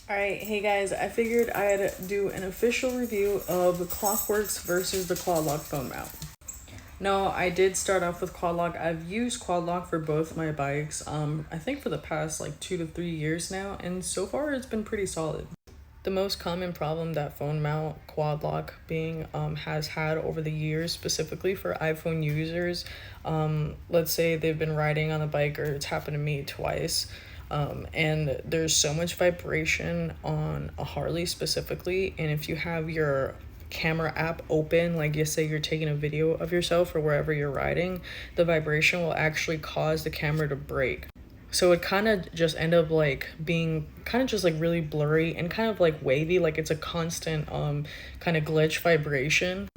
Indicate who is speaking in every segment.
Speaker 1: Alright, hey guys, I figured I'd do an official review of Klockwerks versus the Quadlock phone mount. No, I did start off with Quadlock. I've used Quadlock for both my bikes, I think for the past like 2 to 3 years now, and so far it's been pretty solid. The most common problem that phone mount Quadlock has had over the years, specifically for iPhone users, let's say they've been riding on a bike, or it's happened to me twice, and there's so much vibration on a Harley specifically, and if you have your camera app open, like you say you're taking a video of yourself or wherever you're riding, the vibration will actually cause the camera to break. So it kind of just end up like being kind of just like really blurry and kind of like wavy, like it's a constant kind of glitch vibration,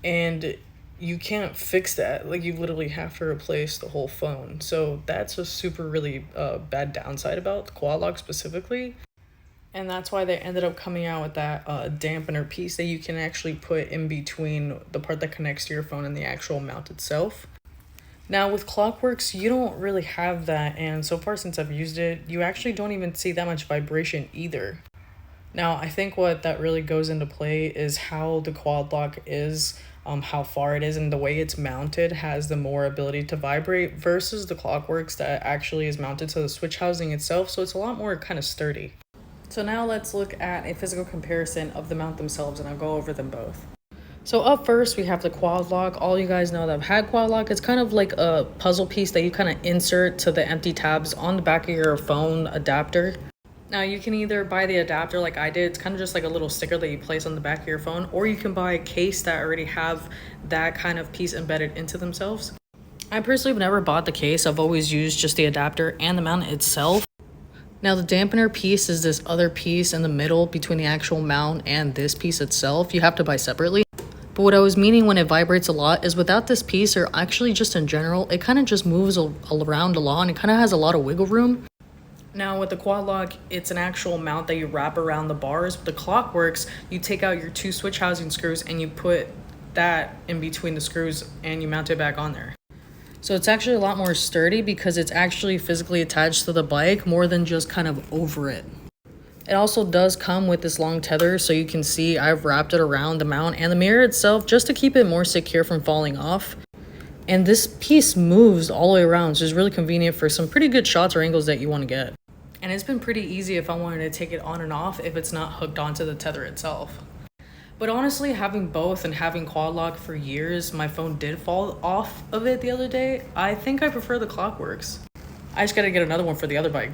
Speaker 1: and you can't fix that. Like, you literally have to replace the whole phone. So that's a super really bad downside about Quadlock specifically. And that's why they ended up coming out with that dampener piece that you can actually put in between the part that connects to your phone and the actual mount itself. Now with Klockwerks, you don't really have that, and so far since I've used it, you actually don't even see that much vibration either. Now I think what that really goes into play is how the Quadlock is, how far it is, and the way it's mounted has the more ability to vibrate versus the Klockwerks that actually is mounted to the switch housing itself, so it's a lot more kind of sturdy. So now let's look at a physical comparison of the mount themselves, and I'll go over them both. So up first, we have the Quadlock. All you guys know that have had Quadlock, it's kind of like a puzzle piece that you kind of insert to the empty tabs on the back of your phone adapter. Now you can either buy the adapter like I did, it's kind of just like a little sticker that you place on the back of your phone, or you can buy a case that already have that kind of piece embedded into themselves. I personally have never bought the case. I've always used just the adapter and the mount itself. Now the dampener piece is this other piece in the middle between the actual mount and this piece itself. You have to buy separately. But what I was meaning when it vibrates a lot is without this piece, or actually just in general, it kind of just moves around a lot, and it kind of has a lot of wiggle room. Now with the Quadlock, it's an actual mount that you wrap around the bars. With the Klockwerks, you take out your 2 switch housing screws and you put that in between the screws and you mount it back on there. So it's actually a lot more sturdy because it's actually physically attached to the bike more than just kind of over it. It also does come with this long tether, so you can see I've wrapped it around the mount and the mirror itself just to keep it more secure from falling off. And this piece moves all the way around, so it's really convenient for some pretty good shots or angles that you want to get. And it's been pretty easy if I wanted to take it on and off if it's not hooked onto the tether itself. But honestly, having both and having Quadlock for years, my phone did fall off of it the other day. I think I prefer the Klockwerks. I just gotta get another one for the other bike.